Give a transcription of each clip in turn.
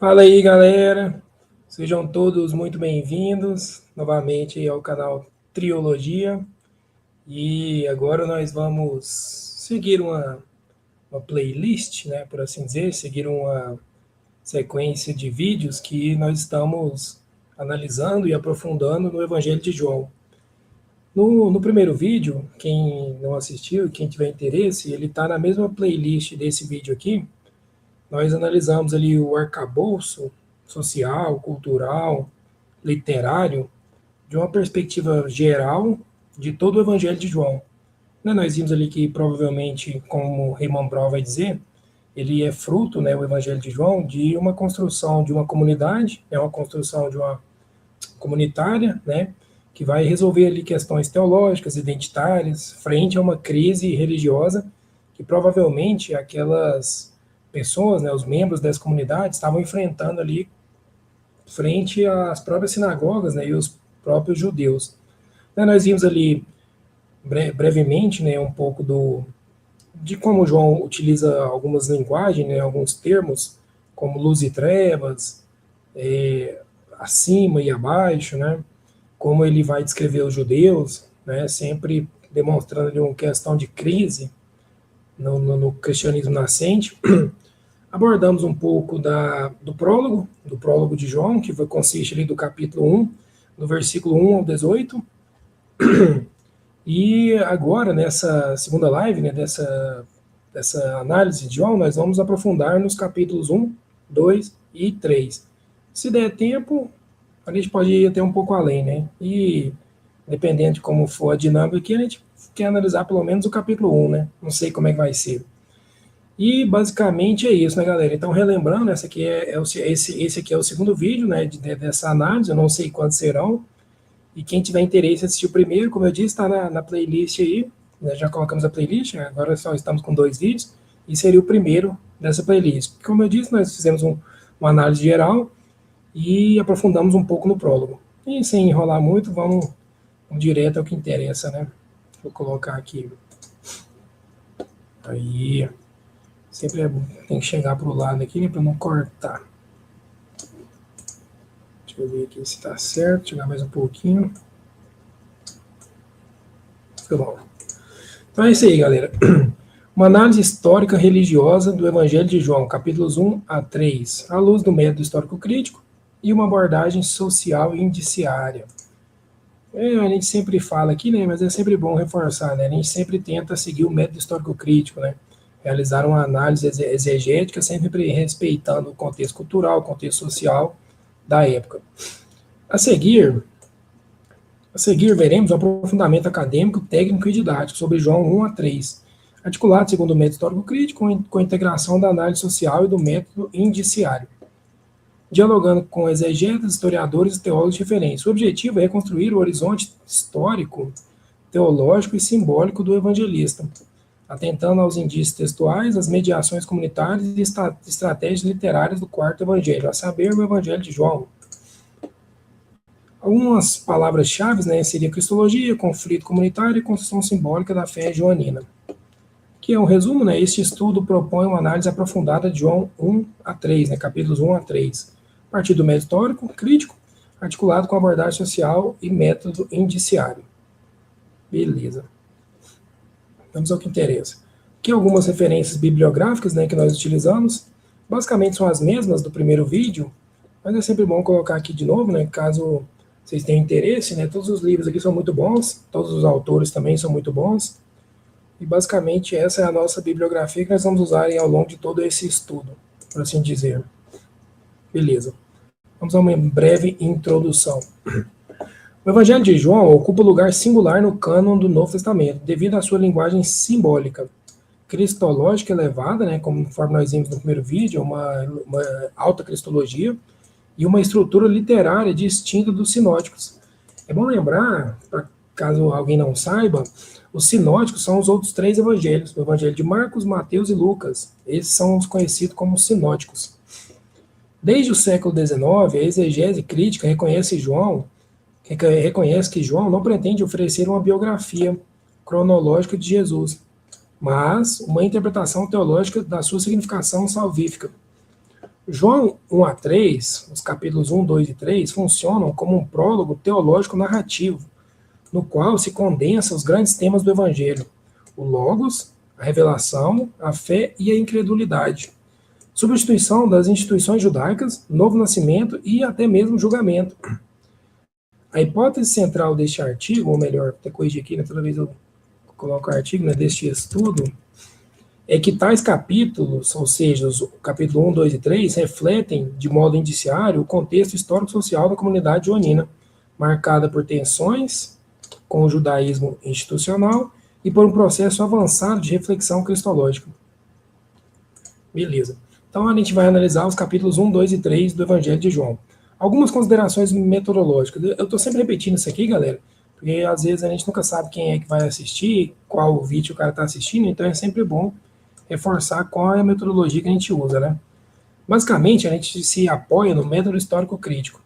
Fala aí, galera. Sejam todos muito bem-vindos novamente ao canal Triologia. E agora nós vamos seguir uma playlist, né, por assim dizer, seguir uma sequência de vídeos que nós estamos analisando e aprofundando no Evangelho de João. No primeiro vídeo, quem não assistiu, quem tiver interesse, ele está na mesma playlist desse vídeo aqui. Nós analisamos ali o arcabouço social, cultural, literário, de uma perspectiva geral de todo o Evangelho de João. Nós vimos ali que provavelmente, como Raymond Brown vai dizer, ele é fruto, né, o Evangelho de João, de uma construção de uma comunidade, é uma construção de uma comunitária, né, que vai resolver ali questões teológicas, identitárias, frente a uma crise religiosa que provavelmente aquelas pessoas, né, os membros dessa comunidade, estavam enfrentando ali frente às próprias sinagogas, né, e os próprios judeus. Nós vimos ali brevemente, né, um pouco de como João utiliza algumas linguagens, né, alguns termos, como luz e trevas, acima e abaixo, né, como ele vai descrever os judeus, né, sempre demonstrando ali uma questão de crise no cristianismo nascente. Abordamos um pouco do prólogo de João, que consiste ali do capítulo 1, do versículo 1 ao 18. E agora, nessa segunda live, né, dessa análise de João, nós vamos aprofundar nos capítulos 1, 2 e 3. Se der tempo, a gente pode ir até um pouco além, né? E, dependendo de como for a dinâmica aqui, a gente quer analisar pelo menos o capítulo 1, né? Não sei como é que vai ser. E basicamente é isso, né, galera? Então, relembrando, esse aqui é o segundo vídeo, né, dessa análise, eu não sei quantos serão. E quem tiver interesse em assistir o primeiro, como eu disse, está na playlist aí, né, já colocamos a playlist, agora só estamos com 2 vídeos, e seria o primeiro dessa playlist. Como eu disse, nós fizemos uma análise geral e aprofundamos um pouco no prólogo. E sem enrolar muito, vamos direto ao que interessa, né? Vou colocar aqui. Aí, sempre tem que chegar para o lado aqui, né, para não cortar. Deixa eu ver aqui se está certo, chegar mais um pouquinho. Ficou bom. Então é isso aí, galera. Uma análise histórica religiosa do Evangelho de João, capítulos 1 a 3, à luz do método histórico-crítico e uma abordagem social e indiciária. A gente sempre fala aqui, né, mas é sempre bom reforçar, né? A gente sempre tenta seguir o método histórico-crítico, né? Realizar uma análise exegética, sempre respeitando o contexto cultural, o contexto social da época. A seguir veremos o aprofundamento acadêmico, técnico e didático sobre João 1 a 3, articulado segundo o método histórico-crítico com a integração da análise social e do método indiciário, dialogando com exegetas, historiadores e teólogos diferentes. O objetivo é reconstruir o horizonte histórico, teológico e simbólico do evangelista, atentando aos indícios textuais, às mediações comunitárias e estratégias literárias do quarto evangelho, a saber, o Evangelho de João. Algumas palavras-chave, né, seria cristologia, conflito comunitário e construção simbólica da fé joanina. Que é um resumo, né, este estudo propõe uma análise aprofundada de João 1 a 3, né, capítulos 1 a 3, a partir do método histórico, crítico, articulado com abordagem social e método indiciário. Beleza. Vamos ao que interessa. Aqui algumas referências bibliográficas, né, que nós utilizamos. Basicamente são as mesmas do primeiro vídeo, mas é sempre bom colocar aqui de novo, né, caso vocês tenham interesse, né, todos os livros aqui são muito bons, todos os autores também são muito bons, e basicamente essa é a nossa bibliografia que nós vamos usar ao longo de todo esse estudo, por assim dizer. Beleza. Vamos a uma breve introdução. O Evangelho de João ocupa lugar singular no cânon do Novo Testamento, devido à sua linguagem simbólica, cristológica elevada, né, conforme nós vimos no primeiro vídeo, uma alta cristologia, e uma estrutura literária distinta dos sinóticos. É bom lembrar, caso alguém não saiba, os sinóticos são os outros 3 evangelhos, o Evangelho de Marcos, Mateus e Lucas. Esses são os conhecidos como sinóticos. Desde o século XIX, a exegese crítica reconhece que João não pretende oferecer uma biografia cronológica de Jesus, mas uma interpretação teológica da sua significação salvífica. João 1 a 3, os capítulos 1, 2 e 3, funcionam como um prólogo teológico narrativo, no qual se condensa os grandes temas do Evangelho: o Logos, a revelação, a fé e a incredulidade. Substituição das instituições judaicas, novo nascimento e até mesmo julgamento. A hipótese central deste artigo, ou melhor, até corrigir aqui, né, toda vez eu coloco o artigo, né, deste estudo, é que tais capítulos, ou seja, o capítulo 1, 2 e 3, refletem de modo indiciário o contexto histórico-social da comunidade joanina, marcada por tensões com o judaísmo institucional e por um processo avançado de reflexão cristológica. Beleza. Então a gente vai analisar os capítulos 1, 2 e 3 do Evangelho de João. Algumas considerações metodológicas. Eu estou sempre repetindo isso aqui, galera, porque às vezes a gente nunca sabe quem é que vai assistir, qual vídeo o cara está assistindo, então é sempre bom reforçar qual é a metodologia que a gente usa, né? Basicamente, a gente se apoia no método histórico crítico.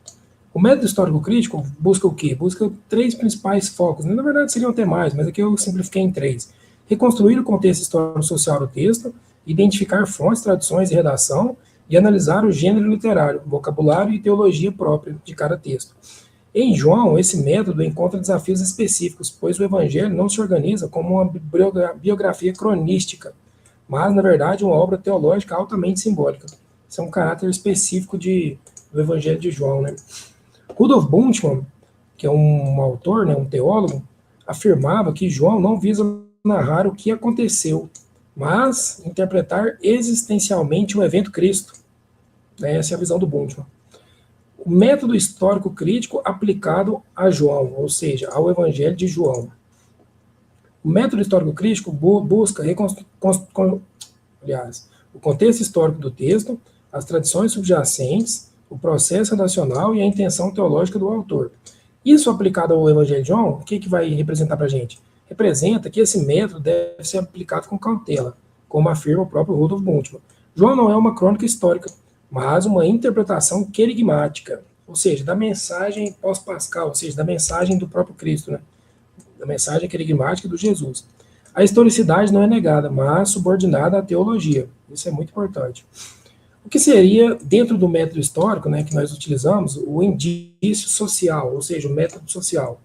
O método histórico crítico busca o quê? Busca 3 principais focos. Na verdade, seriam até mais, mas aqui eu simplifiquei em 3. Reconstruir o contexto histórico-social do texto, identificar fontes, tradições e redação, e analisar o gênero literário, vocabulário e teologia própria de cada texto. Em João, esse método encontra desafios específicos, pois o Evangelho não se organiza como uma biografia cronística, mas, na verdade, uma obra teológica altamente simbólica. Isso é um caráter específico do Evangelho de João, né? Rudolf Bultmann, que é um autor, né, um teólogo, afirmava que João não visa narrar o que aconteceu, mas interpretar existencialmente o evento Cristo. Essa é a visão do Bultmann. O método histórico crítico aplicado a João, ou seja, ao Evangelho de João. O método histórico crítico busca o contexto histórico do texto, as tradições subjacentes, o processo racional e a intenção teológica do autor. Isso aplicado ao Evangelho de João, o que vai representar para a gente? Representa que esse método deve ser aplicado com cautela, como afirma o próprio Rudolf Bultmann. João não é uma crônica histórica, mas uma interpretação querigmática, ou seja, da mensagem pós-pascal, ou seja, da mensagem do próprio Cristo, né? Da mensagem querigmática do Jesus. A historicidade não é negada, mas subordinada à teologia. Isso é muito importante. O que seria, dentro do método histórico, né, que nós utilizamos, o indício social, ou seja, o método social.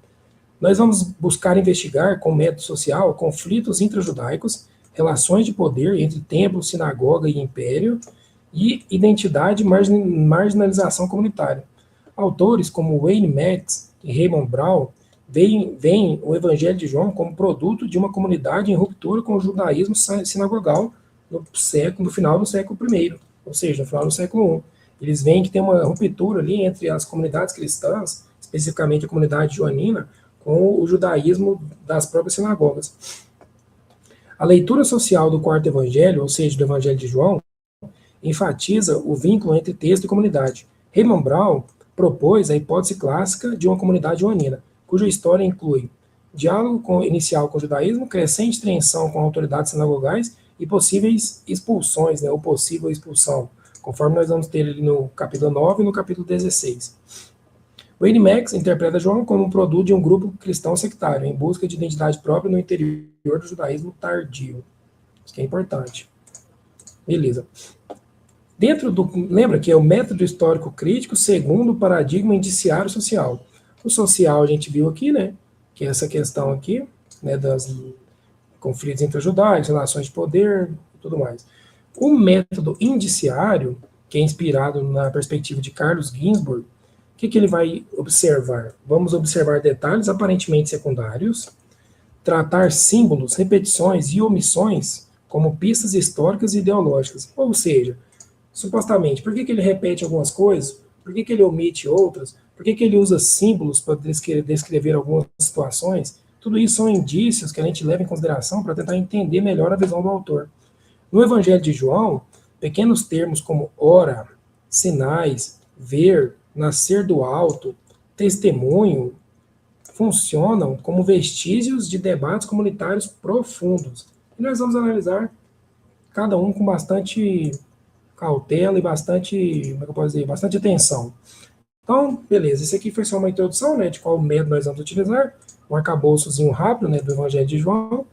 Nós vamos buscar investigar, com o método social, conflitos intrajudaicos, relações de poder entre templo, sinagoga e império, e identidade e marginalização comunitária. Autores como Wayne Metz e Raymond Brown veem o Evangelho de João como produto de uma comunidade em ruptura com o judaísmo sinagogal no final do século I, ou seja, no final do século I. Eles veem que tem uma ruptura ali entre as comunidades cristãs, especificamente a comunidade joanina, com o judaísmo das próprias sinagogas. A leitura social do quarto evangelho, ou seja, do Evangelho de João, enfatiza o vínculo entre texto e comunidade. Raymond Brown propôs a hipótese clássica de uma comunidade joanina, cuja história inclui diálogo inicial com o judaísmo, crescente tensão com autoridades sinagogais e possíveis expulsões, né, ou possível expulsão, conforme nós vamos ter ali no capítulo 9 e no capítulo 16. Wayne Max interpreta João como um produto de um grupo cristão sectário, em busca de identidade própria no interior do judaísmo tardio. Isso que é importante. Beleza. Lembra que é o método histórico crítico segundo o paradigma indiciário social. O social a gente viu aqui, né, que é essa questão aqui, né, das conflitos intrajudaicos, relações de poder e tudo mais. O método indiciário, que é inspirado na perspectiva de Carlos Ginzburg, o que ele vai observar? Vamos observar detalhes aparentemente secundários, tratar símbolos, repetições e omissões como pistas históricas e ideológicas. Ou seja, supostamente, por que ele repete algumas coisas? Por que ele omite outras? Por que ele usa símbolos para descrever algumas situações? Tudo isso são indícios que a gente leva em consideração para tentar entender melhor a visão do autor. No Evangelho de João, pequenos termos como ora, sinais, ver, nascer do alto, testemunho, funcionam como vestígios de debates comunitários profundos. E nós vamos analisar cada um com bastante cautela e bastante, como é que eu posso dizer, bastante atenção. Então, beleza, esse aqui foi só uma introdução, né, de qual método nós vamos utilizar, um arcabouçozinho rápido, né, do Evangelho de João,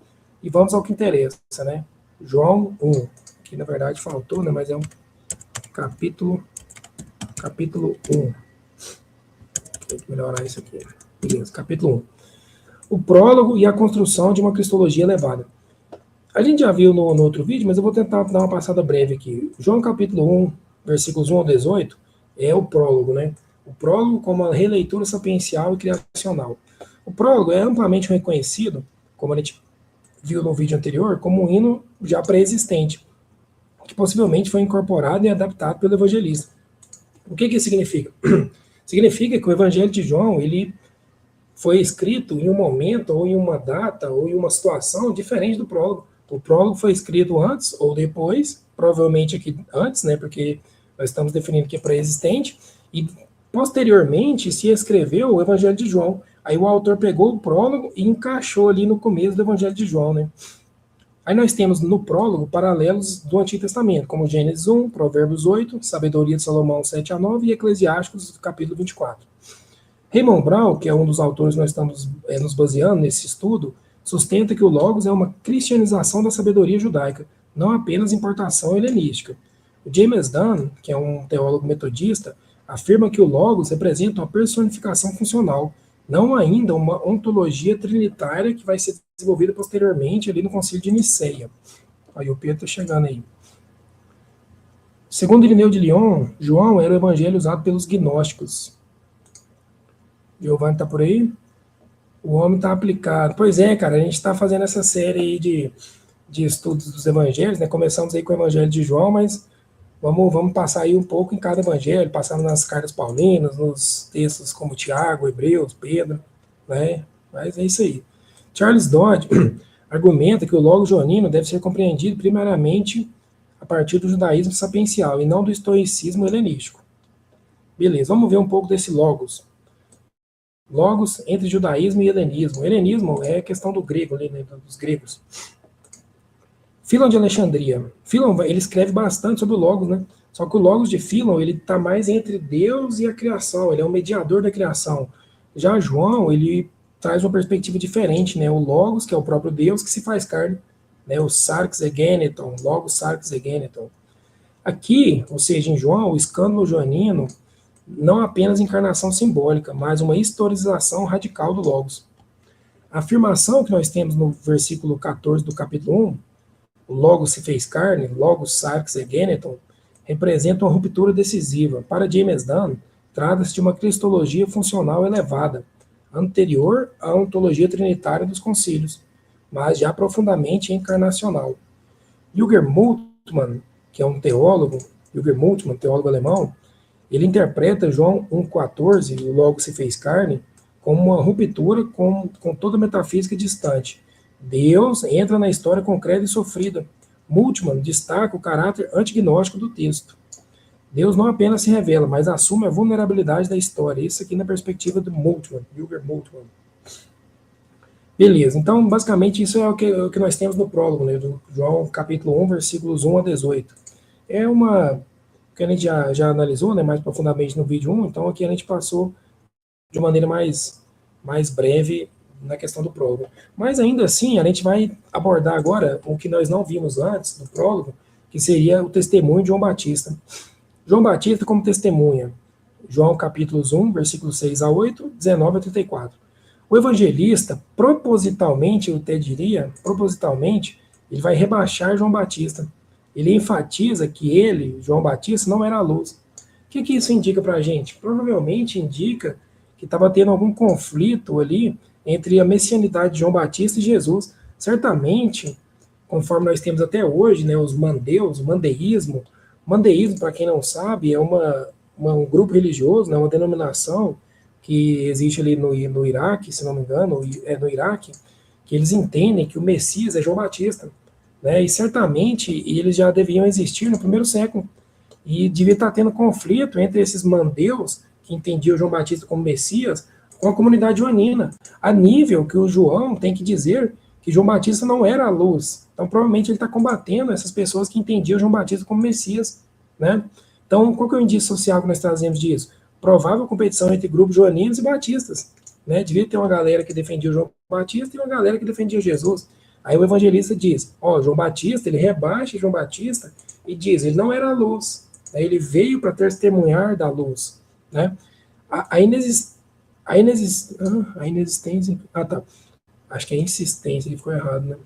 e vamos ao que interessa, né, João 1, que na verdade faltou, né, mas é um capítulo 1. Tem que melhorar isso aqui. Beleza, capítulo 1. O prólogo e a construção de uma cristologia elevada. A gente já viu no outro vídeo, mas eu vou tentar dar uma passada breve aqui. João capítulo 1, versículos 1 ao 18, é o prólogo, né? O prólogo como a releitura sapiencial e criacional. O prólogo é amplamente reconhecido, como a gente viu no vídeo anterior, como um hino já pré-existente, que possivelmente foi incorporado e adaptado pelo evangelista. O que isso significa? Significa que o Evangelho de João, ele foi escrito em um momento, ou em uma data, ou em uma situação diferente do prólogo. O prólogo foi escrito antes ou depois, provavelmente aqui antes, né, porque nós estamos definindo que é pré-existente, e posteriormente se escreveu o Evangelho de João. Aí o autor pegou o prólogo e encaixou ali no começo do Evangelho de João, né. Aí nós temos no prólogo paralelos do Antigo Testamento, como Gênesis 1, Provérbios 8, Sabedoria de Salomão 7 a 9 e Eclesiásticos capítulo 24. Raymond Brown, que é um dos autores que nós estamos nos baseando nesse estudo, sustenta que o Logos é uma cristianização da sabedoria judaica, não apenas importação helenística. O James Dunn, que é um teólogo metodista, afirma que o Logos representa uma personificação funcional, não ainda uma ontologia trinitária que vai ser desenvolvida posteriormente ali no Concílio de Niceia. Aí o Pedro está chegando aí. Segundo Irineu de Lyon, João era o evangelho usado pelos gnósticos. Giovanni está por aí? O homem está aplicado. Pois é, cara, a gente está fazendo essa série aí de estudos dos evangelhos, né? Começamos aí com o evangelho de João, mas vamos passar aí um pouco em cada evangelho, passando nas cartas paulinas, nos textos como Tiago, Hebreus, Pedro, né? Mas é isso aí. Charles Dodd argumenta que o Logos joanino deve ser compreendido primeiramente a partir do judaísmo sapiencial e não do estoicismo helenístico. Beleza, vamos ver um pouco desse Logos. Logos entre judaísmo e helenismo. Helenismo é a questão do grego, né, dos gregos. Filon de Alexandria. Filon, ele escreve bastante sobre o Logos, né? Só que o Logos de Filon, ele está mais entre Deus e a criação, ele é um mediador da criação. Já João, ele traz uma perspectiva diferente, né? O Logos, que é o próprio Deus, que se faz carne, né? O Sarx Egeneton, Logos Sarx Egeneton. Aqui, ou seja, em João, o escândalo joanino não apenas encarnação simbólica, mas uma historização radical do Logos. A afirmação que nós temos no versículo 14 do capítulo 1, o Logos se fez carne, Logos Sarx Egeneton, representa uma ruptura decisiva. Para James Dunn, trata-se de uma cristologia funcional elevada, anterior à ontologia trinitária dos concílios, mas já profundamente encarnacional. Jürgen Moltmann, que é um teólogo, Jürgen Moltmann, teólogo alemão, ele interpreta João 1,14, o Logos se fez carne, como uma ruptura com toda a metafísica distante. Deus entra na história concreta e sofrida. Moltmann destaca o caráter antignóstico do texto. Deus não apenas se revela, mas assume a vulnerabilidade da história. Isso aqui na perspectiva do Moltmann, Jürgen Moltmann. Beleza, então basicamente isso é o que nós temos no prólogo, né, do João capítulo 1, versículos 1 a 18. É uma que a gente já analisou, né, mais profundamente no vídeo 1, então aqui a gente passou de maneira mais breve na questão do prólogo. Mas ainda assim, a gente vai abordar agora o que nós não vimos antes do prólogo, que seria o testemunho de João Batista. João Batista como testemunha. João capítulos 1, versículos 6 a 8, 19 a 34. O evangelista, propositalmente, eu até diria, propositalmente, ele vai rebaixar João Batista. Ele enfatiza que ele, João Batista, não era a luz. O que isso indica para a gente? Provavelmente indica que estava tendo algum conflito ali entre a messianidade de João Batista e Jesus. Certamente, conforme nós temos até hoje, né, os mandeus, o mandeísmo. Mandeísmo, para quem não sabe, é um grupo religioso, né, uma denominação que existe ali no Iraque, se não me engano, é no Iraque, que eles entendem que o Messias é João Batista. Né, e certamente eles já deviam existir no primeiro século. E devia estar tendo conflito entre esses mandeus, que entendiam João Batista como Messias, com a comunidade joanina, a nível que o João tem que dizer que João Batista não era a luz. Então, provavelmente, ele está combatendo essas pessoas que entendiam João Batista como Messias. Né? Então, qual que é o indício social que nós trazemos disso? Provável competição entre grupos joaninos e batistas. Né? Devia ter uma galera que defendia o João Batista e uma galera que defendia Jesus. Aí o evangelista diz, João Batista, ele rebaixa João Batista e diz, ele não era a luz. Ele veio para testemunhar da luz, né? A inexistência... Ah, tá. Acho que é insistência, ele ficou errado, né?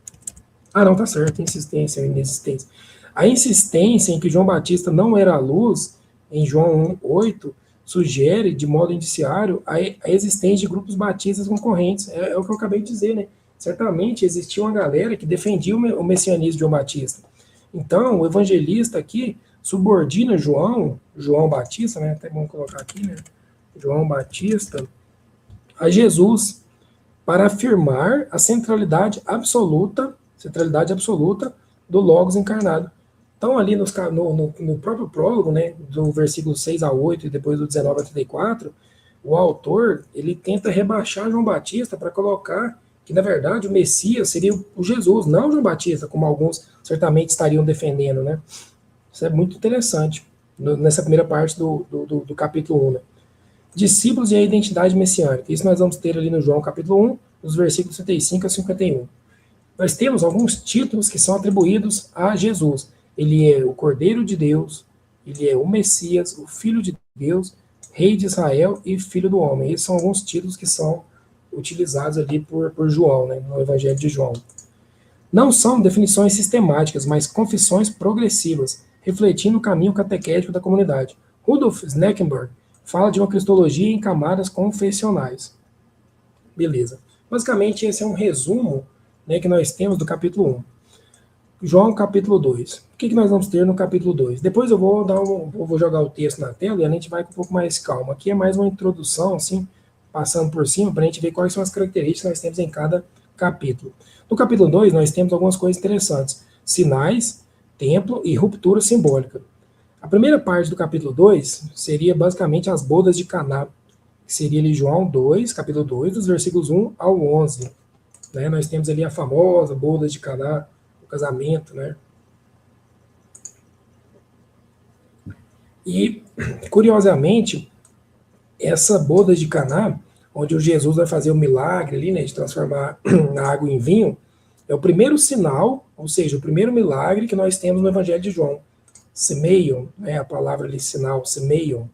Ah, não, tá certo, insistência, inexistência. A insistência em que João Batista não era a luz, em João 1:8, sugere, de modo indiciário, a existência de grupos batistas concorrentes. É o que eu acabei de dizer, né? Certamente existia uma galera que defendia o messianismo de João Batista. Então, o evangelista aqui subordina João Batista, né? Até bom colocar aqui, né? João Batista, a Jesus, para afirmar a centralidade absoluta do Logos encarnado. Então, ali no próprio prólogo, né, do versículo 6 a 8 e depois do 19 a 34, o autor ele tenta rebaixar João Batista para colocar que, na verdade, o Messias seria o Jesus, não João Batista, como alguns certamente estariam defendendo. Né? Isso é muito interessante, nessa primeira parte do capítulo 1. Né? Discípulos e a identidade messiânica. Isso nós vamos ter ali no João capítulo 1, dos versículos 35 a 51. Nós temos alguns títulos que são atribuídos a Jesus. Ele é o Cordeiro de Deus, ele é o Messias, o Filho de Deus, Rei de Israel e Filho do Homem. Esses são alguns títulos que são utilizados ali por João, né, no Evangelho de João. Não são definições sistemáticas, mas confissões progressivas, refletindo o caminho catequético da comunidade. Rudolf Schneckenburg fala de uma cristologia em camadas confessionais. Beleza. Basicamente, esse é um resumo, né, que nós temos do capítulo 1. João, capítulo 2. O que nós vamos ter no capítulo 2? Depois eu vou jogar o texto na tela e a gente vai com um pouco mais calma. Aqui é mais uma introdução, assim, passando por cima, para a gente ver quais são as características que nós temos em cada capítulo. No capítulo 2, nós temos algumas coisas interessantes. Sinais, templo e ruptura simbólica. A primeira parte do capítulo 2 seria basicamente as bodas de Caná, que seria ali João 2, capítulo 2, dos versículos 1 ao 11. Né? Nós temos ali a famosa bodas de Caná, o casamento, né? E, curiosamente, essa boda de Caná, onde o Jesus vai fazer o milagre ali, né, de transformar a água em vinho, é o primeiro sinal, ou seja, o primeiro milagre que nós temos no Evangelho de João. Semeion, né, a palavra ali, sinal, semeion.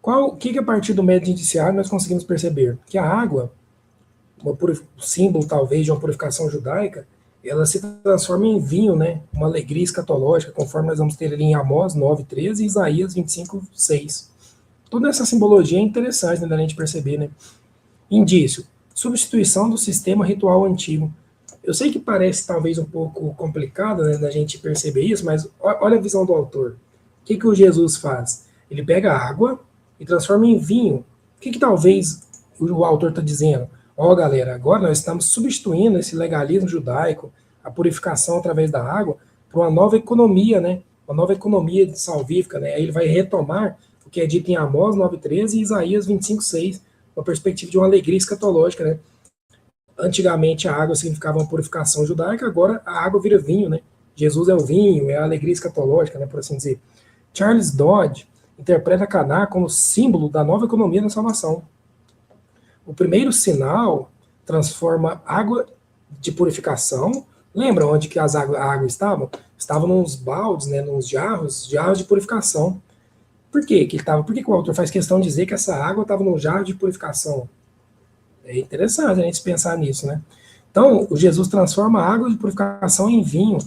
O que a partir do método indiciário nós conseguimos perceber? Que a água, símbolo talvez de uma purificação judaica, ela se transforma em vinho, né? Uma alegria escatológica, conforme nós vamos ter ali em Amós 9:13 e Isaías 25:6. Toda essa simbologia é interessante, né, da gente perceber, né? Indício: substituição do sistema ritual antigo. Eu sei que parece talvez um pouco complicado, né, da gente perceber isso, mas olha a visão do autor. O que o Jesus faz? Ele pega a água e transforma em vinho. O que talvez o autor está dizendo? Galera, agora nós estamos substituindo esse legalismo judaico, a purificação através da água, por uma nova economia, né? Uma nova economia salvífica, né? Aí ele vai retomar o que é dito em Amós 9:13 e Isaías 25:6, uma perspectiva de uma alegria escatológica, né? Antigamente a água significava uma purificação judaica, agora a água vira vinho, né? Jesus é o vinho, é a alegria escatológica, né, por assim dizer. Charles Dodd interpreta Caná como símbolo da nova economia da salvação. O primeiro sinal transforma água de purificação. Lembra onde que a água estavam? Estavam nos baldes, né, nos jarros de purificação. Por quê? Por que o autor faz questão de dizer que essa água estava no jarro de purificação? É interessante a gente pensar nisso, né? Então, o Jesus transforma a água de purificação em vinho.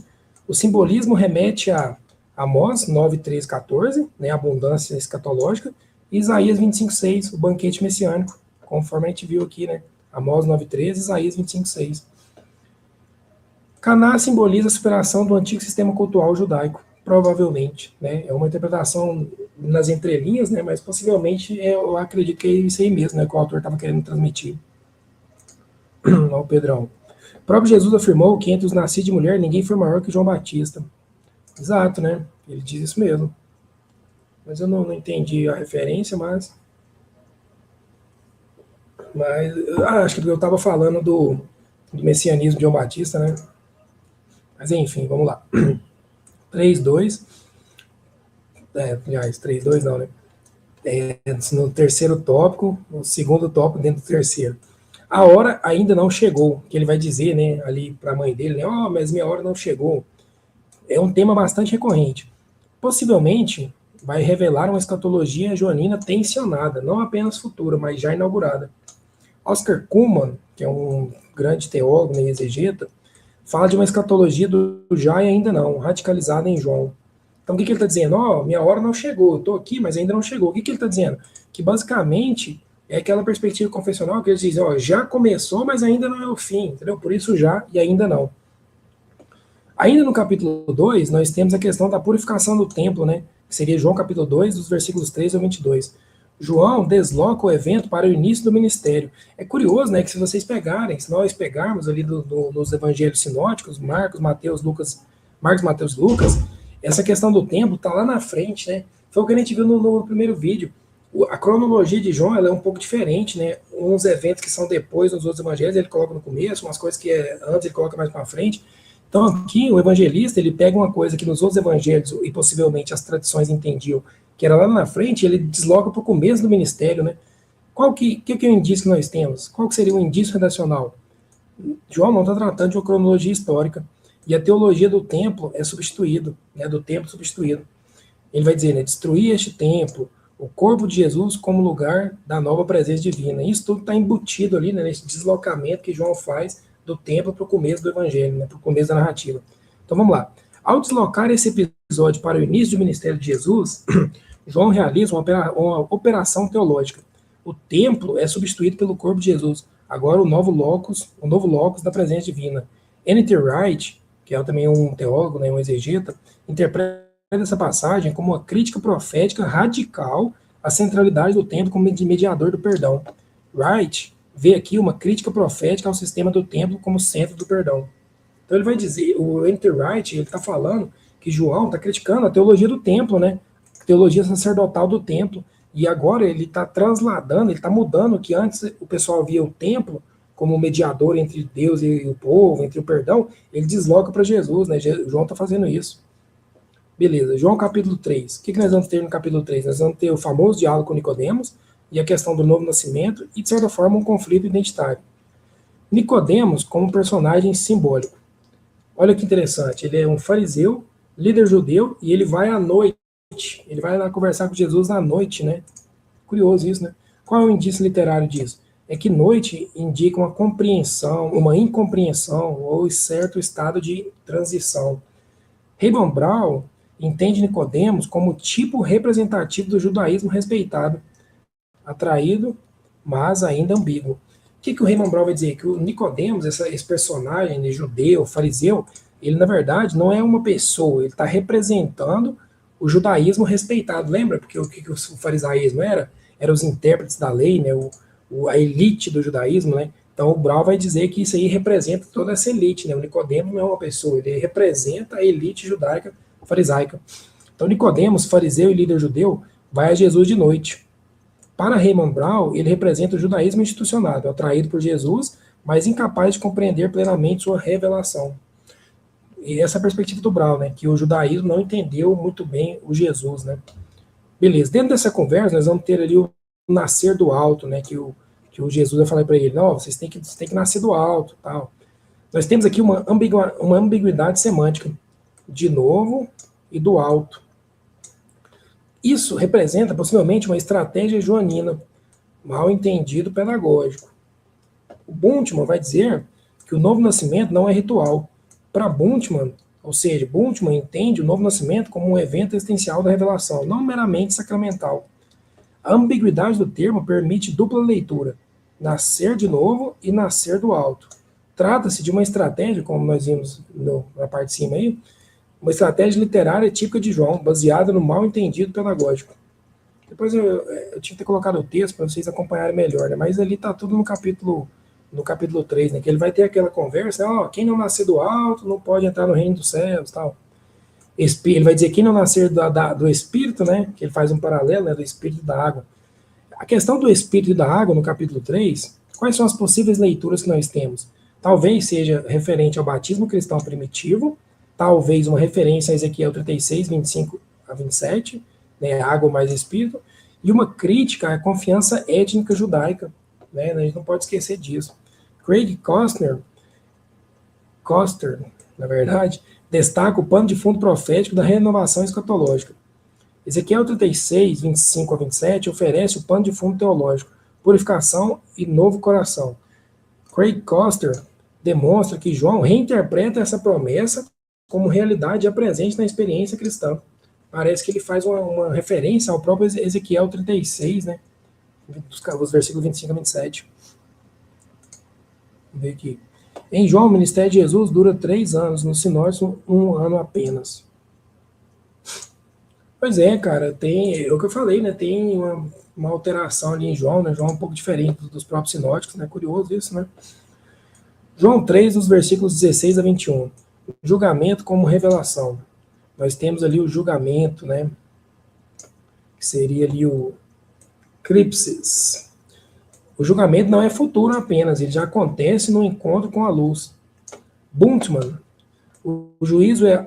O simbolismo remete a Amós 9:13, 14, né, a abundância escatológica, e Isaías 25:6, o banquete messiânico, conforme a gente viu aqui, né? Amós 9:13, Isaías 25:6. Caná simboliza a superação do antigo sistema cultural judaico, provavelmente, né? É uma interpretação nas entrelinhas, né? Mas possivelmente eu acredito que é isso aí mesmo, né? Que o autor estava querendo transmitir. Ó, o Pedrão. O próprio Jesus afirmou que entre os nascidos de mulher ninguém foi maior que João Batista. Exato, né? Ele diz isso mesmo. Mas eu não entendi a referência, mas acho que eu estava falando do messianismo de João Batista, né? Mas enfim, vamos lá. 3:2. Aliás, 3:2 não, né? No terceiro tópico, no segundo tópico dentro do terceiro. A hora ainda não chegou, que ele vai dizer, né, ali para a mãe dele, né, mas minha hora não chegou. É um tema bastante recorrente. possivelmente vai revelar uma escatologia joanina tensionada, não apenas futura, mas já inaugurada. Oscar Cullmann, que é um grande teólogo e exegeta, fala de uma escatologia do já e ainda não, radicalizada em João. Então o que ele está dizendo? Minha hora não chegou, eu estou aqui, mas ainda não chegou. O que ele está dizendo? Que basicamente é aquela perspectiva confessional que eles dizem, já começou, mas ainda não é o fim, entendeu? Por isso já e ainda não. Ainda no capítulo 2, nós temos a questão da purificação do templo, né? Que seria João capítulo 2, dos versículos 3 ao 22. João desloca o evento para o início do ministério. É curioso, né, que se vocês pegarem, se nós pegarmos ali nos evangelhos sinóticos, Marcos, Mateus, Lucas, essa questão do templo está lá na frente, né? Foi o que a gente viu no primeiro vídeo. A cronologia de João ela é um pouco diferente, né? Uns eventos que são depois nos outros evangelhos ele coloca no começo, umas coisas que antes ele coloca mais para frente. Então aqui o evangelista ele pega uma coisa que nos outros evangelhos e possivelmente as tradições entendiam que era lá na frente, ele desloca para o começo do ministério, né? Qual que é o indício que nós temos? Qual que seria o indício redacional? João não está tratando de uma cronologia histórica, e a teologia do templo é substituído, né? Do templo substituído. Ele vai dizer, né? Destruir este templo, o corpo de Jesus como lugar da nova presença divina. Isso tudo está embutido ali, né, nesse deslocamento que João faz do templo para o começo do evangelho, né? Para o começo da narrativa. Então vamos lá. Ao deslocar esse episódio para o início do ministério de Jesus, João realiza uma operação teológica. O templo é substituído pelo corpo de Jesus. Agora o novo locus da presença divina. N.T. Wright, que é também um teólogo, né, um exegeta, interpreta essa passagem como uma crítica profética radical à centralidade do templo como mediador do perdão. Wright vê aqui uma crítica profética ao sistema do templo como centro do perdão. Então ele vai dizer, o N.T. Wright, ele está falando que João está criticando a teologia do templo, né? A teologia sacerdotal do templo. E agora ele está transladando, ele está mudando que antes o pessoal via o templo como mediador entre Deus e o povo, entre o perdão, ele desloca para Jesus, né? João está fazendo isso. Beleza, João capítulo 3. O que nós vamos ter no capítulo 3? Nós vamos ter o famoso diálogo com Nicodemos e a questão do novo nascimento e, de certa forma, um conflito identitário. Nicodemos como personagem simbólico. Olha que interessante, ele é um fariseu, líder judeu, e ele vai à noite, ele vai lá conversar com Jesus à noite, né? Curioso isso, né? Qual é o indício literário disso? É que noite indica uma compreensão, uma incompreensão ou certo estado de transição. Raymond Brown entende Nicodemos como tipo representativo do judaísmo respeitado, atraído, mas ainda ambíguo. O que o Raymond Brown vai dizer? Que o Nicodemos, esse personagem de judeu, fariseu, ele na verdade não é uma pessoa, ele está representando o judaísmo respeitado. Lembra? Porque o que o farisaísmo era? Eram os intérpretes da lei, né? A elite do judaísmo, né? Então o Brown vai dizer que isso aí representa toda essa elite, né? O Nicodemos não é uma pessoa, ele representa a elite judaica farisaica. Então Nicodemos, fariseu e líder judeu, vai a Jesus de noite. Para Raymond Brown, ele representa o judaísmo institucionado, atraído por Jesus, mas incapaz de compreender plenamente sua revelação. E essa é a perspectiva do Brown, né? Que o judaísmo não entendeu muito bem o Jesus, né? Beleza, dentro dessa conversa nós vamos ter ali o nascer do alto, né? Que o Jesus vai falar para ele, não, vocês têm que nascer do alto, tal. Nós temos aqui uma ambiguidade semântica, de novo e do alto. Isso representa possivelmente uma estratégia joanina, mal entendido pedagógico. O Bultmann vai dizer que o novo nascimento não é ritual. Para Bultmann, ou seja, Bultmann entende o novo nascimento como um evento existencial da revelação, não meramente sacramental. A ambiguidade do termo permite dupla leitura, nascer de novo e nascer do alto. Trata-se de uma estratégia, como nós vimos na parte de cima aí, uma estratégia literária típica de João, baseada no mal entendido pedagógico. Depois eu tinha que ter colocado o texto para vocês acompanharem melhor, né? Mas ali está tudo no capítulo 3, né? Que ele vai ter aquela conversa, quem não nascer do alto não pode entrar no reino dos céus, tal. Ele vai dizer quem não nascer do espírito, né? Que ele faz um paralelo, né, do espírito e da água. A questão do espírito e da água no capítulo 3, quais são as possíveis leituras que nós temos? Talvez seja referente ao batismo cristão primitivo, talvez uma referência a Ezequiel 36, 25 a 27, né, água mais espírito, e uma crítica à confiança étnica judaica, né, a gente não pode esquecer disso. Craig Koster, na verdade, destaca o pano de fundo profético da renovação escatológica. Ezequiel 36, 25 a 27, oferece o pano de fundo teológico, purificação e novo coração. Craig Koster demonstra que João reinterpreta essa promessa como realidade já presente na experiência cristã. Parece que ele faz uma referência ao próprio Ezequiel 36, né? Os versículos 25 a 27. Vamos ver aqui. Em João, o ministério de Jesus dura 3 anos, no sinótico, 1 ano apenas. Pois é, cara, é o que eu falei, né? Tem uma alteração ali em João, né? João é um pouco diferente dos próprios sinóticos, né? Curioso isso, né? João 3, dos versículos 16 a 21. Julgamento como revelação. Nós temos ali o julgamento, né? Que seria ali o cripsis. O julgamento não é futuro apenas, ele já acontece no encontro com a luz. Bultmann. O juízo é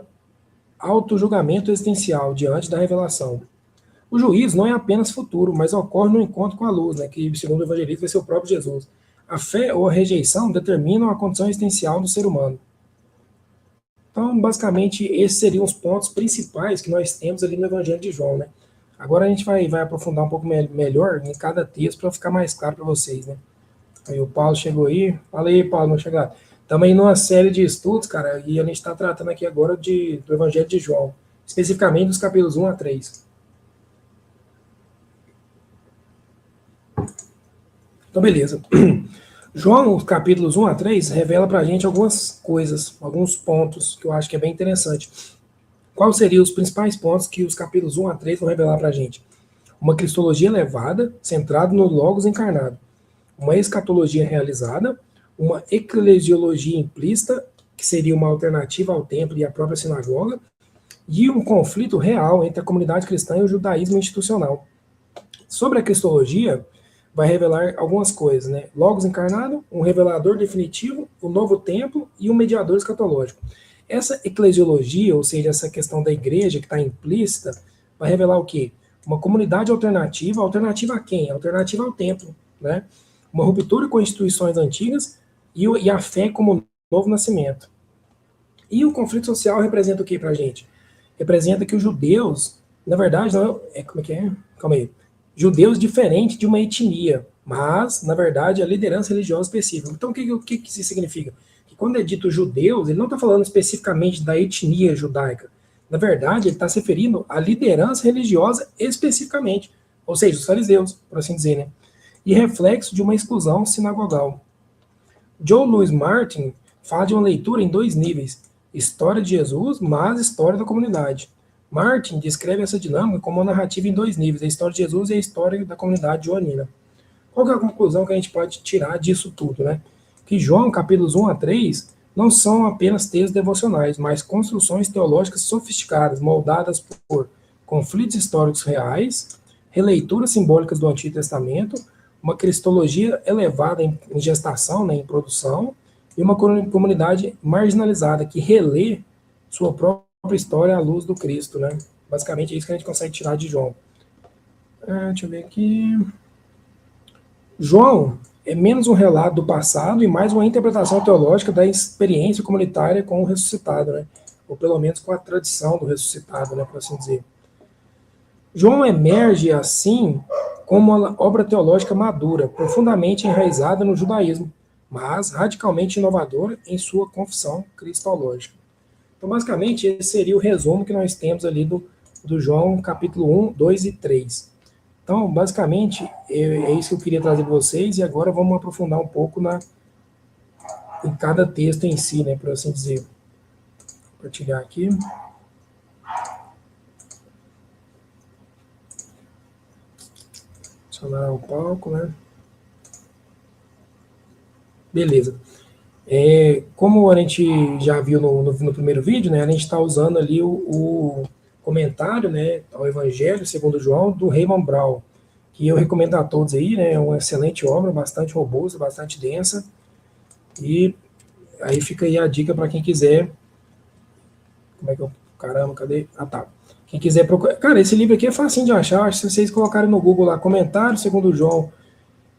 auto-julgamento existencial diante da revelação. O juízo não é apenas futuro, mas ocorre no encontro com a luz, né, que, segundo o evangelista, vai ser o próprio Jesus. A fé ou a rejeição determinam a condição existencial do ser humano. Então, basicamente, esses seriam os pontos principais que nós temos ali no Evangelho de João, né? Agora a gente vai aprofundar um pouco melhor em cada texto para ficar mais claro para vocês, né? Aí o Paulo chegou aí. Fala aí, Paulo, meu chegado. Estamos aí numa série de estudos, cara, e a gente está tratando aqui agora do Evangelho de João, especificamente dos capítulos 1 a 3. Então, beleza. João, os capítulos 1 a 3, revela para a gente algumas coisas, alguns pontos que eu acho que é bem interessante. Quais seriam os principais pontos que os capítulos 1 a 3 vão revelar para a gente? Uma cristologia elevada, centrada no Logos encarnado. Uma escatologia realizada, uma eclesiologia implícita, que seria uma alternativa ao templo e à própria sinagoga, e um conflito real entre a comunidade cristã e o judaísmo institucional. Sobre a cristologia, vai revelar algumas coisas, né? Logos encarnado, um revelador definitivo, o novo templo e um mediador escatológico. Essa eclesiologia, ou seja, essa questão da igreja que está implícita, vai revelar o quê? Uma comunidade alternativa. Alternativa a quem? Alternativa ao templo, né? Uma ruptura com instituições antigas e a fé como novo nascimento. E o conflito social representa o que para a gente? Representa que os judeus, na verdade, não como é que é? Calma aí. Judeus diferentes de uma etnia, mas, na verdade, a liderança religiosa específica. Então, o que isso significa? Que quando é dito judeus, ele não está falando especificamente da etnia judaica. Na verdade, ele está se referindo à liderança religiosa especificamente, ou seja, os fariseus, por assim dizer, né? E reflexo de uma exclusão sinagogal. Joe Louis Martin fala de uma leitura em 2 níveis, história de Jesus, mas história da comunidade. Martin descreve essa dinâmica como uma narrativa em 2 níveis, a história de Jesus e a história da comunidade joanina. Qual que é a conclusão que a gente pode tirar disso tudo, né? Que João, capítulos 1 a 3, não são apenas textos devocionais, mas construções teológicas sofisticadas, moldadas por conflitos históricos reais, releituras simbólicas do Antigo Testamento, uma cristologia elevada em gestação, né, em produção, e uma comunidade marginalizada que relê sua própria história à luz do Cristo, né? Basicamente é isso que a gente consegue tirar de João. Deixa eu ver aqui. João é menos um relato do passado e mais uma interpretação teológica da experiência comunitária com o ressuscitado, né? Ou pelo menos com a tradição do ressuscitado, né, por assim dizer. João emerge, assim, como uma obra teológica madura, profundamente enraizada no judaísmo, mas radicalmente inovadora em sua confissão cristológica. Então, basicamente, esse seria o resumo que nós temos ali do João, capítulo 1, 2 e 3. Então, basicamente, é isso que eu queria trazer para vocês, e agora vamos aprofundar um pouco em cada texto em si, né, por assim dizer. Vou compartilhar aqui. Adicionar o palco, né? Beleza. Como a gente já viu no primeiro vídeo, né, a gente está usando ali o comentário, né, ao Evangelho segundo João, do Raymond Brown, que eu recomendo a todos aí, né, é uma excelente obra, bastante robusta, bastante densa, e aí fica aí a dica para quem quiser. Como é que eu... Caramba, cadê? Ah, tá. Quem quiser procurar... Cara, esse livro aqui é facinho de achar, acho que se vocês colocarem no Google lá, comentário segundo João,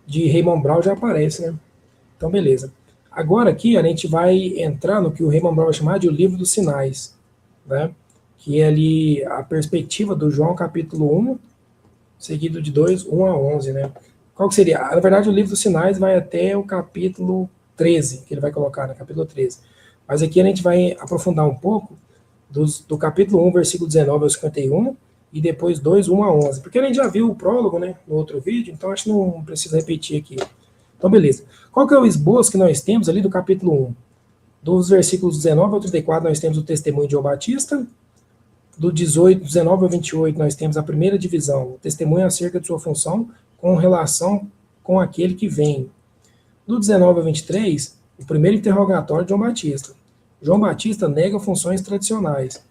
de Raymond Brown, já aparece, né? Então, beleza. Agora aqui a gente vai entrar no que o Raymond Brown vai chamar de o livro dos sinais. né? Que é ali a perspectiva do João capítulo 1, seguido de 2, 1 a 11, né? Qual que seria? Na verdade, o livro dos sinais vai até o capítulo 13, que ele vai colocar, né? Capítulo 13. Mas aqui a gente vai aprofundar um pouco do capítulo 1, versículo 19 ao 51, e depois 2, 1 a 11. Porque a gente já viu o prólogo, né, no outro vídeo, então acho que não precisa repetir aqui. Então, beleza. Qual que é o esboço que nós temos ali do capítulo 1? Dos versículos 19 ao 34, nós temos o testemunho de João Batista. Do 19 ao 28, nós temos a primeira divisão, o testemunho acerca de sua função com relação com aquele que vem. Do 19 ao 23, o primeiro interrogatório de João Batista. João Batista nega funções tradicionais.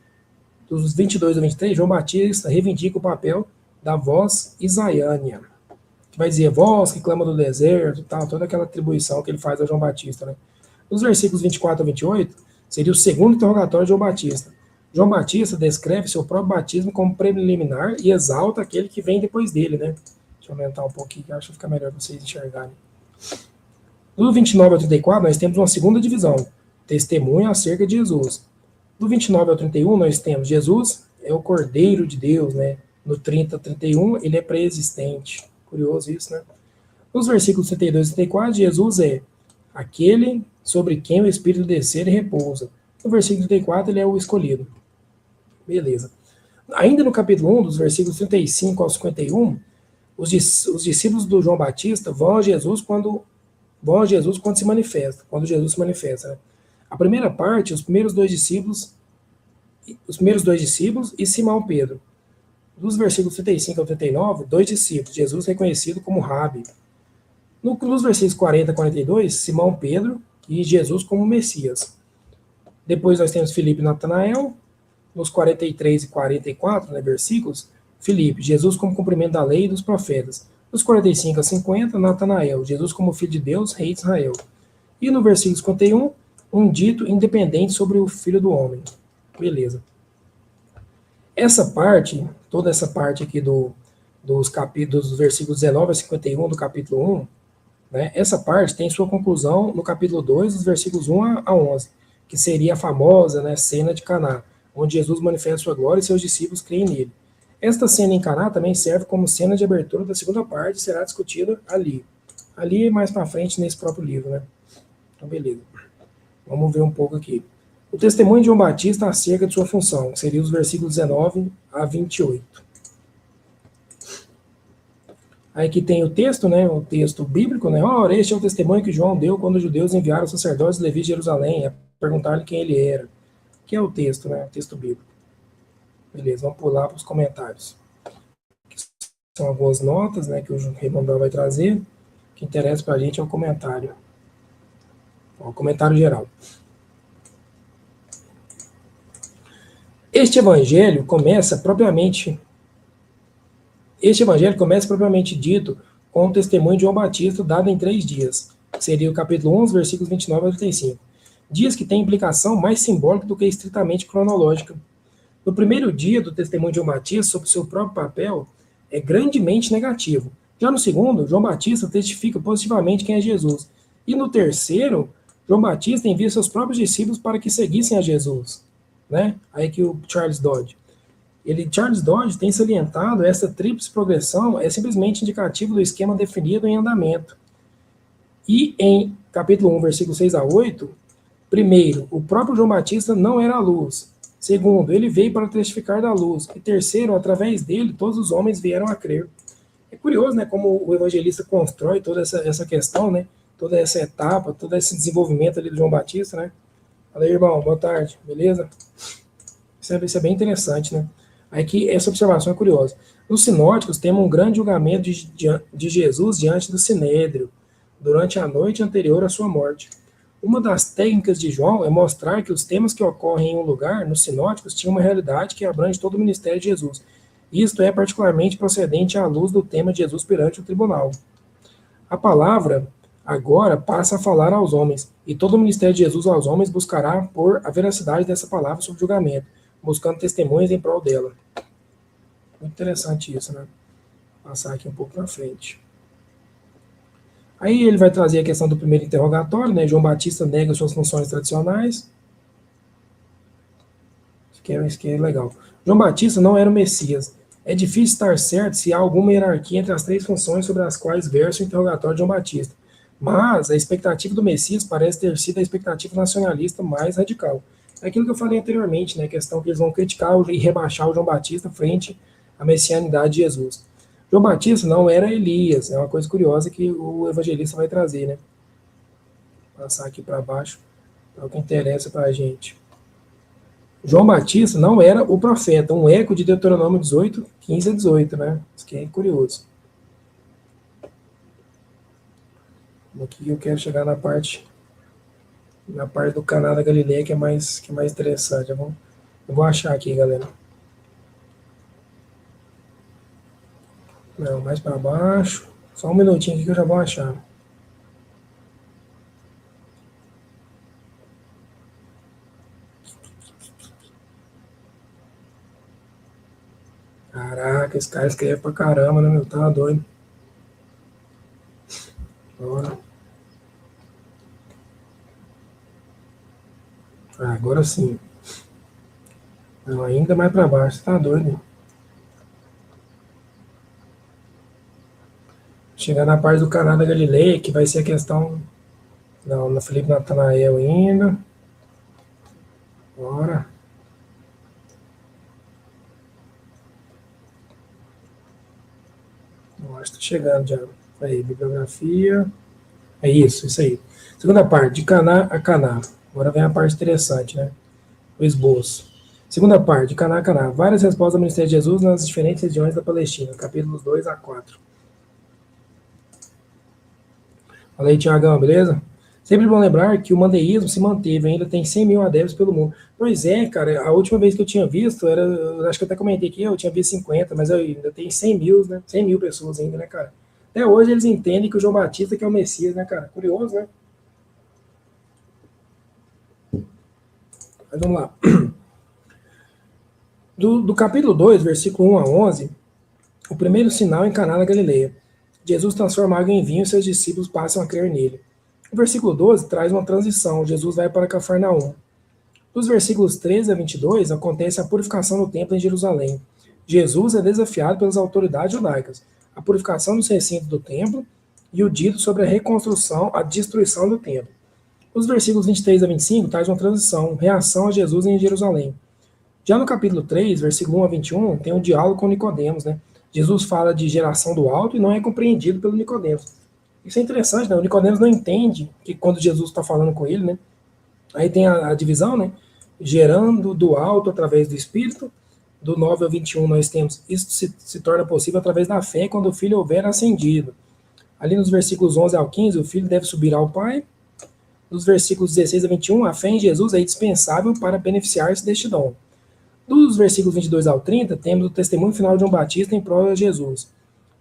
Dos 22 ao 23, João Batista reivindica o papel da voz isaiânia, que vai dizer voz que clama do deserto, tal, toda aquela atribuição que ele faz a João Batista, né? Nos versículos 24 a 28, seria o segundo interrogatório de João Batista. João Batista descreve seu próprio batismo como preliminar e exalta aquele que vem depois dele, né? Deixa eu aumentar um pouquinho, que acho que fica melhor para vocês enxergarem. Do 29 ao 34, nós temos uma segunda divisão, testemunho acerca de Jesus. Do 29 ao 31, nós temos Jesus é o Cordeiro de Deus, né? No 30 a 31, ele é pré-existente. Curioso isso, né? Nos versículos 32 e 34, Jesus é aquele sobre quem o Espírito descer e repousa. No versículo 34, ele é o escolhido. Beleza. Ainda no capítulo 1, dos versículos 35 ao 51, os discípulos do João Batista vão a Jesus quando se manifesta, quando Jesus se manifesta, né? A primeira parte, os primeiros dois discípulos e Simão Pedro. Dos versículos 35 ao 39, dois discípulos, Jesus reconhecido como Rabi. Nos versículos 40 a 42, Simão Pedro e Jesus como Messias. Depois nós temos Filipe e Natanael. Nos 43 e 44, né, versículos, Filipe, Jesus como cumprimento da lei e dos profetas. Nos 45 a 50, Natanael, Jesus como filho de Deus, rei de Israel. E no versículo 51, um dito independente sobre o Filho do Homem. Beleza. Essa parte, toda essa parte aqui dos capítulos, dos versículos 19 a 51 do capítulo 1, né, essa parte tem sua conclusão no capítulo 2, dos versículos 1 a 11, que seria a famosa, né, cena de Caná, onde Jesus manifesta sua glória e seus discípulos creem nele. Esta cena em Caná também serve como cena de abertura da segunda parte e será discutida ali. Ali mais para frente nesse próprio livro, né? Então, beleza. Vamos ver um pouco aqui. O testemunho de João Batista acerca de sua função, que seria os versículos 19 a 28. Aí aqui tem o texto, né? O texto bíblico, né? Ora, este é o testemunho que João deu quando os judeus enviaram os sacerdotes de Levi de Jerusalém a perguntar-lhe quem ele era. Que é o texto, né? O texto bíblico. Beleza, vamos pular para os comentários. São algumas notas, né, que o Ribambrão vai trazer. O que interessa para a gente é o comentário. O comentário geral. Este evangelho começa propriamente dito com o testemunho de João Batista dado em 3 dias. Seria o capítulo 1, versículos 29 a 35. Dias que têm implicação mais simbólica do que estritamente cronológica. No primeiro dia do testemunho de João Batista sobre seu próprio papel, é grandemente negativo. Já no segundo, João Batista testifica positivamente quem é Jesus. E no terceiro, João Batista envia seus próprios discípulos para que seguissem a Jesus. Né? Aí que o Charles Dodge. Charles Dodge tem salientado essa tríplice progressão é simplesmente indicativo do esquema definido em andamento. E em capítulo 1, versículos 6 a 8, primeiro, o próprio João Batista não era a luz. Segundo, ele veio para testificar da luz. E terceiro, através dele, todos os homens vieram a crer. É curioso, né, como o evangelista constrói toda essa questão, né, toda essa etapa, todo esse desenvolvimento ali do João Batista, né. Fala aí, irmão, boa tarde, beleza? Isso é bem interessante, né. Aí que essa observação é curiosa. Nos sinóticos, temos um grande julgamento de Jesus diante do Sinédrio, durante a noite anterior à sua morte. Uma das técnicas de João é mostrar que os temas que ocorrem em um lugar, nos sinóticos, tinham uma realidade que abrange todo o ministério de Jesus. Isto é particularmente procedente à luz do tema de Jesus perante o tribunal. A palavra, agora, passa a falar aos homens, e todo o ministério de Jesus aos homens buscará pôr a veracidade dessa palavra sob julgamento, buscando testemunhas em prol dela. Muito interessante isso, né? Vou passar aqui um pouco para frente. Aí ele vai trazer a questão do primeiro interrogatório, né? João Batista nega suas funções tradicionais. isso que é legal. João Batista não era o Messias. É difícil estar certo se há alguma hierarquia entre as três funções sobre as quais versa o interrogatório de João Batista. Mas a expectativa do Messias parece ter sido a expectativa nacionalista mais radical. É aquilo que eu falei anteriormente, né? A questão que eles vão criticar e rebaixar o João Batista frente à messianidade de Jesus. João Batista não era Elias, é uma coisa curiosa que o evangelista vai trazer, né? Vou passar aqui para baixo, é o que interessa para a gente. João Batista não era o profeta, um eco de Deuteronômio 18, 15 a 18, né? Isso que é curioso. Aqui eu quero chegar na parte do Caná da Galileia, que é mais interessante. Eu vou achar aqui, galera. Não, mais para baixo. Só um minutinho aqui que eu já vou achar. Caraca, esse cara escreve pra caramba, né, meu? Tá doido. Bora. Agora sim. Não, ainda mais para baixo. Tá doido. Chegar na parte do Caná da Galileia, que vai ser a questão. Não, no Felipe Natanael ainda. Bora. Eu acho que tá chegando já. Aí, bibliografia. É isso aí. Segunda parte, de Caná a Caná. Agora vem a parte interessante, né? O esboço. Segunda parte, de Caná a Caná. Várias respostas ao ministério de Jesus nas diferentes regiões da Palestina. Capítulos 2 a 4. Fala aí, Tiagão, beleza? Sempre bom lembrar que o mandeísmo se manteve, ainda tem 100 mil adeptos pelo mundo. Pois é, cara, a última vez que eu tinha visto, acho que eu até comentei aqui, eu tinha visto 50, mas eu ainda tenho 100 mil, né? 100 mil pessoas ainda, né, cara? Até hoje eles entendem que o João Batista que é o Messias, né, cara? Curioso, né? Mas vamos lá. Do capítulo 2, versículo 1 a 11, o primeiro sinal em Caná da Galileia. Jesus transforma água em vinho e seus discípulos passam a crer nele. O versículo 12 traz uma transição. Jesus vai para Cafarnaum. Dos versículos 13 a 22, acontece a purificação do templo em Jerusalém. Jesus é desafiado pelas autoridades judaicas. A purificação dos recintos do templo e o dito sobre a reconstrução, a destruição do templo. Os versículos 23 a 25 traz uma transição, reação a Jesus em Jerusalém. Já no capítulo 3, versículo 1 a 21, tem um diálogo com Nicodemos, né? Jesus fala de geração do alto e não é compreendido pelo Nicodemos. Isso é interessante, né? O Nicodemos não entende que quando Jesus está falando com ele, né? Aí tem a divisão, né? Gerando do alto através do Espírito. Do 9 ao 21 nós temos, isso se torna possível através da fé quando o Filho houver ascendido. Ali nos versículos 11 ao 15, o Filho deve subir ao Pai. Nos versículos 16 a 21, a fé em Jesus é indispensável para beneficiar-se deste dom. Dos versículos 22 ao 30, temos o testemunho final de João Batista em prol de Jesus.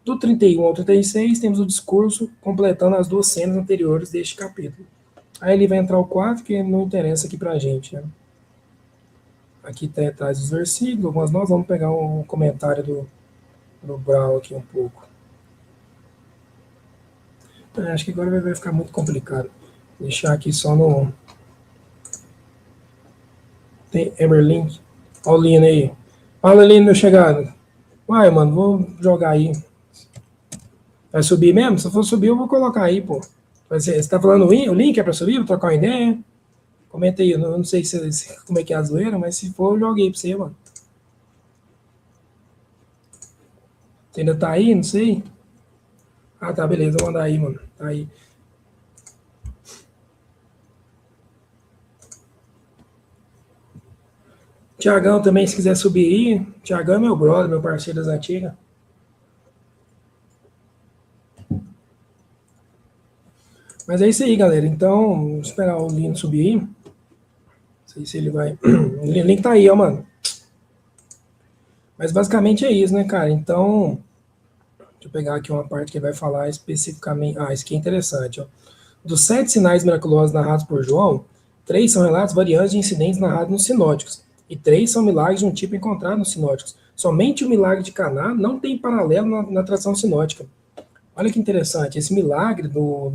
Do 31 ao 36, temos o discurso completando as duas cenas anteriores deste capítulo. Aí ele vai entrar o 4, que não interessa aqui pra gente, né? Aqui traz os versículos, mas nós vamos pegar um comentário do Brau aqui um pouco. Acho que agora vai ficar muito complicado. Vou deixar aqui só no... Tem Eberlink. Olha o Lino aí. Fala, Lino, meu chegado. Uai, mano, vou jogar aí. Vai subir mesmo? Se for subir, eu vou colocar aí, pô. Você tá falando o link é pra subir? Vou trocar uma ideia? Comenta aí. Eu não sei como é que é a zoeira, mas se for, eu joguei pra você, mano. Você ainda tá aí? Não sei. Ah, tá, beleza. Vou mandar aí, mano. Tá aí. Tiagão também, se quiser subir aí. Tiagão é meu brother, meu parceiro das antigas. Mas é isso aí, galera. Então, vamos esperar o Lino subir aí. Não sei se ele vai... O link tá aí, ó, mano. Mas basicamente é isso, né, cara? Então, deixa eu pegar aqui uma parte que vai falar especificamente... Ah, isso aqui é interessante, ó. Dos 7 sinais miraculosos narrados por João, 3 são relatos variantes de incidentes narrados nos sinóticos, e 3 são milagres de um tipo encontrado nos sinóticos. Somente o milagre de Caná não tem paralelo na tradição sinótica. Olha que interessante, esse milagre do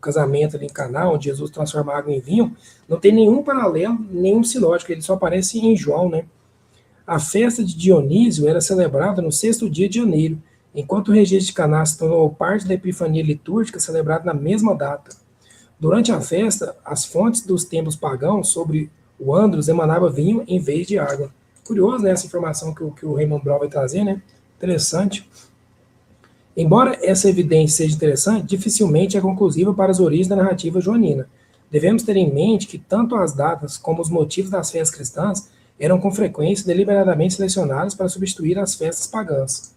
casamento ali em Caná, onde Jesus transforma a água em vinho, não tem nenhum paralelo, nenhum silógico, ele só aparece em João, né? A festa de Dionísio era celebrada no sexto dia de janeiro, enquanto o registro de Caná se tornou parte da Epifania litúrgica celebrada na mesma data. Durante a festa, as fontes dos templos pagãos sobre o Andros emanava vinho em vez de água. Curioso, né, essa informação que o Raymond Brown vai trazer, né? Interessante. Embora essa evidência seja interessante, dificilmente é conclusiva para as origens da narrativa joanina. Devemos ter em mente que tanto as datas como os motivos das festas cristãs eram com frequência deliberadamente selecionados para substituir as festas pagãs.